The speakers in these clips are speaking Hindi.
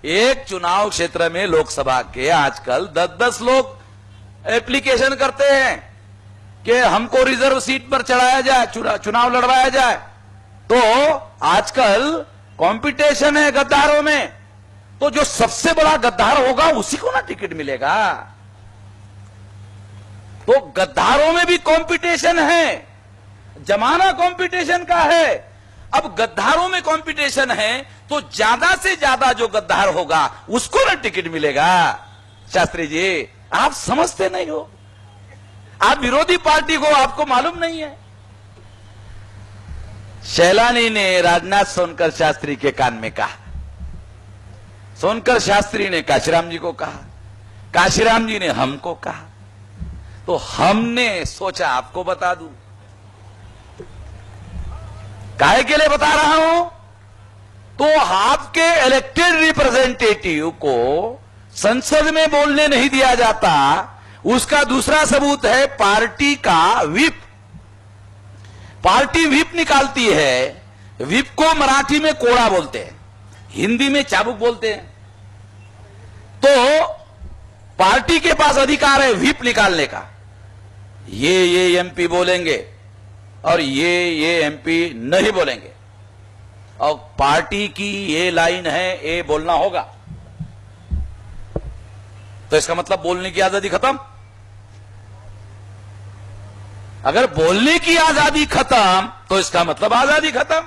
एक चुनाव क्षेत्र में लोकसभा के आजकल 10-10 लोग एप्लीकेशन करते हैं कि हमको रिजर्व सीट पर चढ़ाया जाए, चुनाव लड़वाया जाए। तो आजकल कंपटीशन है गद्दारों में, तो जो सबसे बड़ा गद्दार होगा उसी को ना टिकट मिलेगा। तो गद्दारों में भी कंपटीशन है, जमाना कंपटीशन का है। अब गद्दारों में कंपटीशन है तो ज्यादा से ज्यादा जो गद्दार होगा उसको ना टिकट मिलेगा। शास्त्री जी, आप समझते नहीं हो, आप विरोधी पार्टी को आपको मालूम नहीं है। शैलानी ने राजनाथ सोनकर शास्त्री के कान में कहा, सोनकर शास्त्री ने काशीराम जी को कहा, काशीराम जी ने हमको कहा, तो हमने सोचा आपको बता दूं। काहे के लिए बता रहा हूं? तो आपके इलेक्टेड रिप्रेजेंटेटिव को संसद में बोलने नहीं दिया जाता, उसका दूसरा सबूत है पार्टी का व्हिप। पार्टी व्हिप निकालती है, व्हिप को मराठी में कोड़ा बोलते हैं, हिंदी में चाबुक बोलते हैं। तो पार्टी के पास अधिकार है व्हिप निकालने का, ये एमपी बोलेंगे और ये एमपी नहीं बोलेंगे, और पार्टी की ये लाइन है, ये बोलना होगा। तो इसका मतलब बोलने की आजादी खत्म। अगर बोलने की आजादी खत्म तो इसका मतलब आजादी खत्म।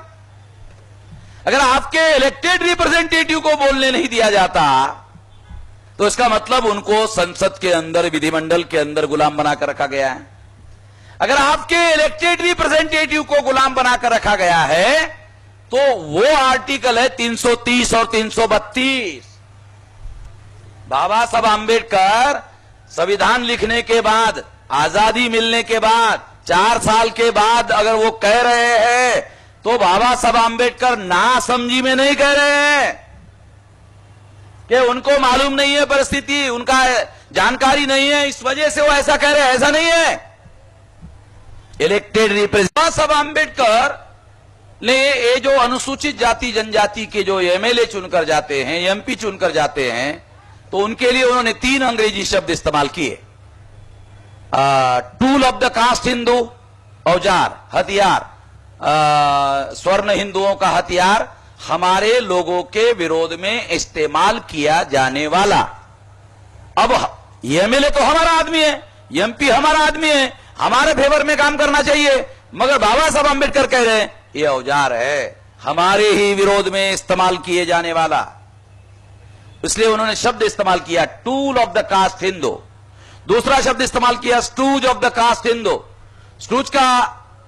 अगर आपके इलेक्टेड रिप्रेजेंटेटिव को बोलने नहीं दिया जाता तो इसका मतलब उनको संसद के अंदर, विधिमंडल के अंदर गुलाम बनाकर रखा गया है। अगर आपके इलेक्टेड रिप्रेजेंटेटिव को गुलाम बनाकर रखा गया है तो वो आर्टिकल है 330 और 332। बाबा साहब आंबेडकर संविधान लिखने के बाद, आजादी मिलने के बाद, 4 साल के बाद अगर वो कह रहे हैं तो बाबा साहब आंबेडकर नासमझी में नहीं कह रहे हैं कि उनको मालूम नहीं है परिस्थिति, उनका जानकारी नहीं है, इस वजह से वो ऐसा कह रहे हैं। ऐसा नहीं है। इलेक्टेड रिप्रेजेंटेटिव साहब आंबेडकर ने ये जो अनुसूचित जाति जनजाति के जो एमएलए चुनकर जाते हैं, एमपी चुनकर जाते हैं, तो उनके लिए उन्होंने 3 अंग्रेजी शब्द इस्तेमाल किए। Tool of the caste Hindu, औजार, हथियार, स्वर्ण हिंदुओं का हथियार, हमारे लोगों के विरोध में इस्तेमाल किया जाने वाला। अब एमएलए तो हमारा आदमी है, एमपी हमारा आदमी है, हमारे फेवर में काम करना चाहिए, मगर बाबा साहब आंबेडकर कह रहे हैं ये औजार है, हमारे ही विरोध में इस्तेमाल किए जाने वाला। इसलिए उन्होंने शब्द इस्तेमाल किया tool of the caste Hindu. दूसरा शब्द इस्तेमाल किया stooge of the caste Hindu. Stooge का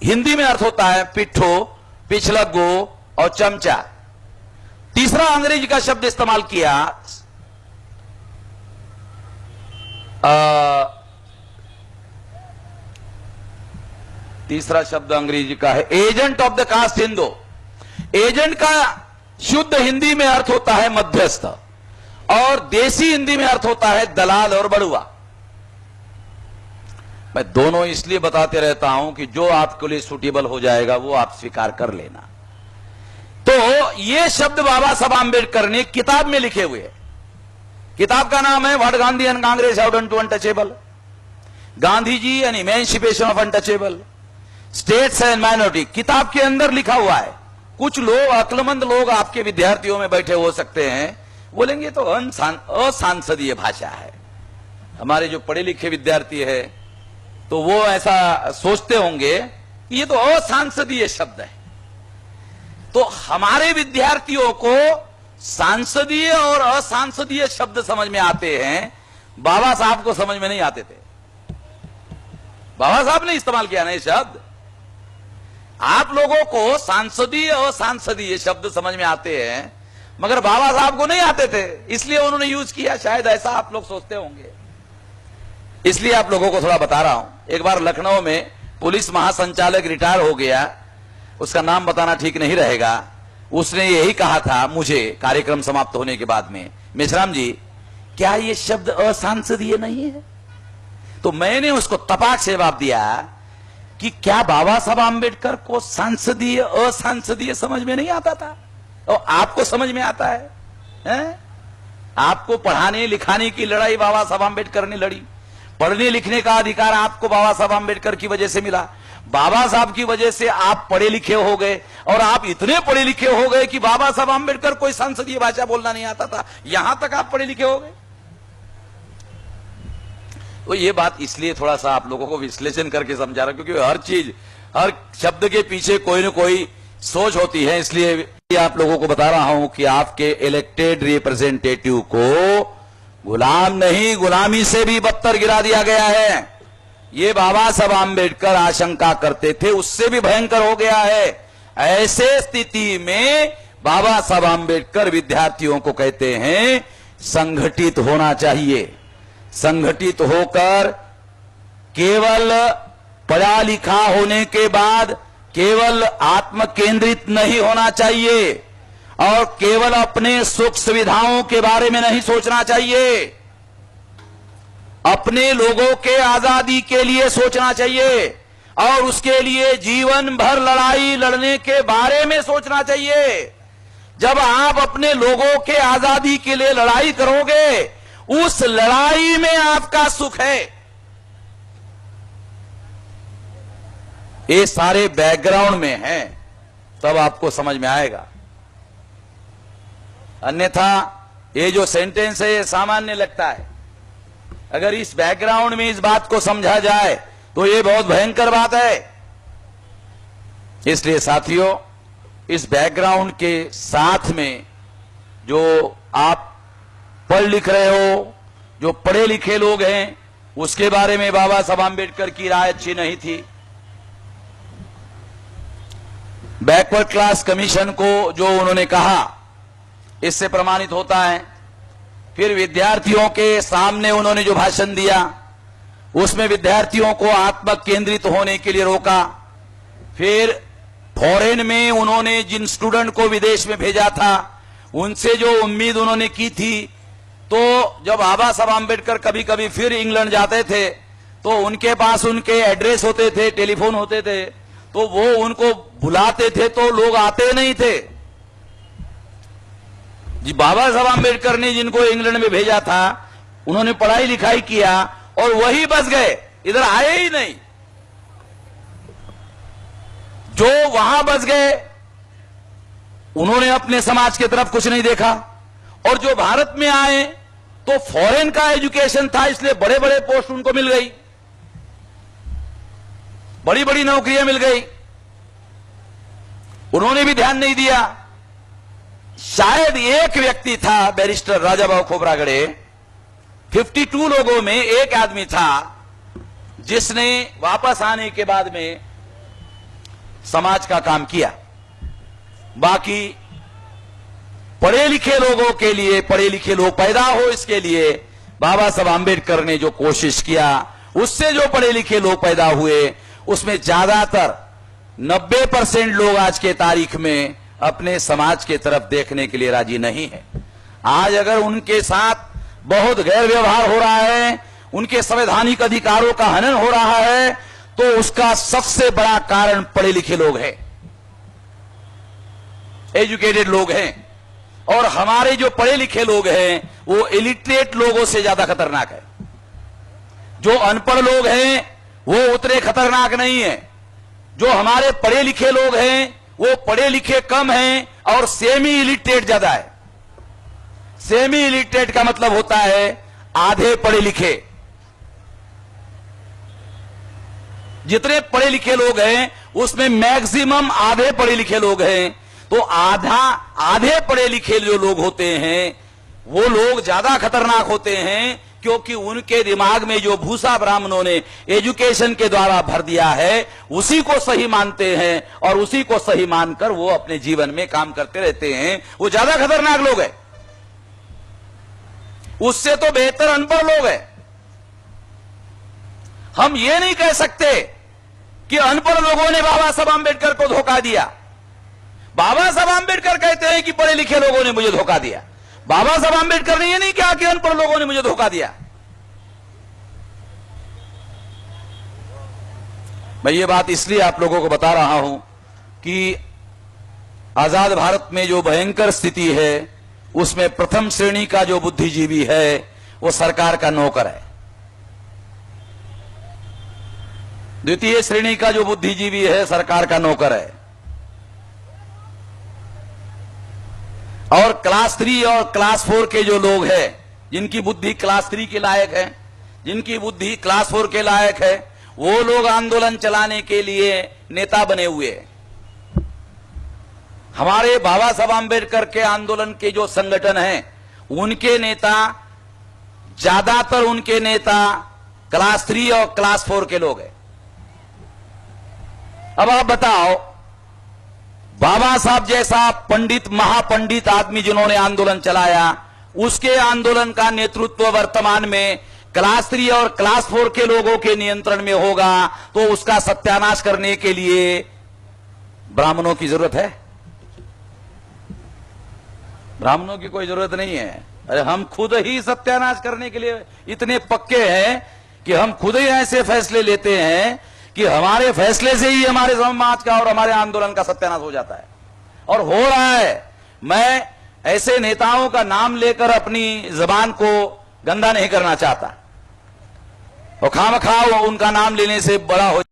हिंदी में अर्थ होता है पिट्ठू, पिछलग्गू और चमचा। तीसरा अंग्रेजी का शब्द इस्तेमाल किया तीसरा शब्द अंग्रेजी का है agent of the caste Hindu. Agent का शुद्ध हिंदी में अर्थ होता है मध्यस्थ, और देसी हिंदी में अर्थ होता है दलाल और बड़ुआ। मैं दोनों इसलिए बताते रहता हूं कि जो आपके लिए सूटेबल हो जाएगा वो आप स्वीकार कर लेना। तो ये शब्द बाबा साहब आंबेडकर ने किताब में लिखे हुए। किताब का नाम है what Gandhi and Congress have done to untouchable, Gandhi ji and emancipation of untouchable states and minority. किताब के अंदर लिखा हुआ है। कुछ लोग, अक्लमंद लोग आपके विद्यार्थियों में बैठे हो सकते हैं, बोलेंगे तो असंसदीय भाषा है। हमारे जो पढ़े लिखे विद्यार्थी है तो वो ऐसा सोचते होंगे कि ये तो असंसदीय शब्द है। तो हमारे विद्यार्थियों को सांसदीय और असंसदीय शब्द समझ में आते हैं, बाबा साहब को समझ में नहीं आते थे। बाबा साहब ने इस्तेमाल किया ना ये शब्द। आप लोगों को सांसदीय और असंसदीय शब्द समझ में आते हैं, मगर बाबा साहब को नहीं आते थे, इसलिए उन्होंने यूज किया। शायद ऐसा आप लोग सोचते होंगे, इसलिए आप लोगों को थोड़ा बता रहा हूं। एक बार लखनऊ में पुलिस महासंचालक रिटायर हो गया, उसका नाम बताना ठीक नहीं रहेगा। उसने यही कहा था मुझे कार्यक्रम समाप्त होने के बाद में, मेश्राम जी क्या ये शब्द असंसदीय नहीं है? तो मैंने उसको तपाक से जवाब दिया कि क्या बाबा साहब आंबेडकर को सांसदीय असंसदीय समझ में नहीं आता था और आपको समझ में आता है? आपको पढ़ाने लिखाने की लड़ाई बाबा साहब आम्बेडकर ने लड़ी। पढ़ने लिखने का अधिकार आपको बाबा साहब आम्बेडकर की वजह से मिला। बाबा साहब की वजह से आप पढ़े लिखे हो गए, और आप इतने पढ़े लिखे हो गए कि बाबा साहब आम्बेडकर कोई संसदीय भाषा बोलना नहीं आता था, यहां तक आप पढ़े लिखे हो गए। तो ये बात इसलिए थोड़ा सा आप लोगों को विश्लेषण करके समझा रहा हूं, क्योंकि हर चीज, हर शब्द के पीछे कोई न कोई सोच होती है। इसलिए आप लोगों को बता रहा हूं कि आपके इलेक्टेड रिप्रेजेंटेटिव को गुलाम नहीं, गुलामी से भी बदतर गिरा दिया गया है। ये बाबा साहब आम्बेडकर आशंका करते थे, उससे भी भयंकर हो गया है। ऐसे स्थिति में बाबा साहब आम्बेडकर विद्यार्थियों को कहते हैं संगठित होना चाहिए। संगठित होकर केवल पढ़ा लिखा होने के बाद केवल आत्म केंद्रित नहीं होना चाहिए, और केवल अपने सुख सुविधाओं के बारे में नहीं सोचना चाहिए, अपने लोगों के आजादी के लिए सोचना चाहिए, और उसके लिए जीवन भर लड़ाई लड़ने के बारे में सोचना चाहिए। जब आप अपने लोगों के आजादी के लिए लड़ाई करोगे, उस लड़ाई में आपका सुख है। ये सारे बैकग्राउंड में है, तब आपको समझ में आएगा। अन्यथा ये जो सेंटेंस है ये सामान्य लगता है। अगर इस बैकग्राउंड में इस बात को समझा जाए तो ये बहुत भयंकर बात है। इसलिए साथियों, इस बैकग्राउंड के साथ में जो आप पढ़ लिख रहे हो, जो पढ़े लिखे लोग हैं, उसके बारे में बाबा साहब आम्बेडकर की राय अच्छी नहीं थी। बैकवर्ड क्लास कमीशन को जो उन्होंने कहा, इससे प्रमाणित होता है। फिर विद्यार्थियों के सामने उन्होंने जो भाषण दिया, उसमें विद्यार्थियों को आत्म केंद्रित होने के लिए रोका। फिर फॉरेन में उन्होंने जिन स्टूडेंट को विदेश में भेजा था, उनसे जो उम्मीद उन्होंने की थी, तो जब बाबा साहब आम्बेडकर कभी कभी फिर इंग्लैंड जाते थे तो उनके पास उनके एड्रेस होते थे, टेलीफोन होते थे, तो वो उनको बुलाते थे तो लोग आते नहीं थे। जी बाबा साहब आम्बेडकर ने जिनको इंग्लैंड में भेजा था, उन्होंने पढ़ाई लिखाई किया और वही बस गए, इधर आए ही नहीं। जो वहां बस गए उन्होंने अपने समाज की तरफ कुछ नहीं देखा, और जो भारत में आए तो फॉरेन का एजुकेशन था, इसलिए बड़े बड़े पोस्ट उनको मिल गई, बड़ी बड़ी नौकरियां मिल गई, उन्होंने भी ध्यान नहीं दिया। शायद एक व्यक्ति था, बैरिस्टर राजाभाऊ खोब्रागड़े, 52 लोगों में एक आदमी था जिसने वापस आने के बाद में समाज का काम किया। बाकी पढ़े लिखे लोगों के लिए, पढ़े लिखे लोग पैदा हो, इसके लिए बाबा साहब आम्बेडकर ने जो कोशिश किया, उससे जो पढ़े लिखे लोग पैदा हुए, उसमें ज्यादातर 90% लोग आज के तारीख में अपने समाज के तरफ देखने के लिए राजी नहीं है। आज अगर उनके साथ बहुत गैर व्यवहार हो रहा है, उनके संवैधानिक अधिकारों का हनन हो रहा है, तो उसका सबसे बड़ा कारण पढ़े लिखे लोग हैं, एजुकेटेड लोग हैं। और हमारे जो पढ़े लिखे लोग हैं वो इलिटरेट लोगों से ज्यादा खतरनाक है। जो अनपढ़ लोग हैं वो उतने खतरनाक नहीं है। जो हमारे पढ़े लिखे लोग हैं वो पढ़े लिखे कम हैं और सेमी इलिटरेट ज्यादा है। सेमी इलिटरेट का मतलब होता है आधे पढ़े लिखे। जितने पढ़े लिखे लोग हैं उसमें मैक्सिमम आधे पढ़े लिखे लोग हैं। तो आधे पढ़े लिखे जो लोग होते हैं वो लोग ज्यादा खतरनाक होते हैं, क्योंकि उनके दिमाग में जो भूसा ब्राह्मणों ने एजुकेशन के द्वारा भर दिया है उसी को सही मानते हैं, और उसी को सही मानकर वो अपने जीवन में काम करते रहते हैं। वो ज्यादा खतरनाक लोग हैं, उससे तो बेहतर अनपढ़ लोग हैं। हम ये नहीं कह सकते कि अनपढ़ लोगों ने बाबा साहब आम्बेडकर को धोखा दिया। बाबा साहब आम्बेडकर कहते हैं कि पढ़े लिखे लोगों ने मुझे धोखा दिया। बाबा साहब आम्बेडकर ने यह नहीं कहा कि अनपढ़ लोगों ने मुझे धोखा दिया। मैं ये बात इसलिए आप लोगों को बता रहा हूं कि आजाद भारत में जो भयंकर स्थिति है उसमें प्रथम श्रेणी का जो बुद्धिजीवी है वो सरकार का नौकर है। द्वितीय श्रेणी का जो बुद्धिजीवी है सरकार का नौकर है। और क्लास 3 और क्लास 4 के जो लोग हैं, जिनकी बुद्धि क्लास 3 के लायक है, जिनकी बुद्धि क्लास 4 के लायक है, वो लोग आंदोलन चलाने के लिए नेता बने हुए हैं। हमारे बाबा साहब आंबेडकर के आंदोलन के जो संगठन हैं, उनके नेता, ज्यादातर उनके नेता क्लास 3 और क्लास 4 के लोग हैं। अब आप बताओ, बाबा साहब जैसा पंडित, महापंडित आदमी जिन्होंने आंदोलन चलाया, उसके आंदोलन का नेतृत्व वर्तमान में क्लास 3 और क्लास 4 के लोगों के नियंत्रण में होगा, तो उसका सत्यानाश करने के लिए ब्राह्मणों की जरूरत है? ब्राह्मणों की कोई जरूरत नहीं है। अरे हम खुद ही सत्यानाश करने के लिए इतने पक्के हैं कि हम खुद ही ऐसे फैसले लेते हैं कि हमारे फैसले से ही हमारे समाज का और हमारे आंदोलन का सत्यानाश हो जाता है, और हो रहा है। मैं ऐसे नेताओं का नाम लेकर अपनी जबान को गंदा नहीं करना चाहता, और खामखा उनका नाम लेने से बड़ा हो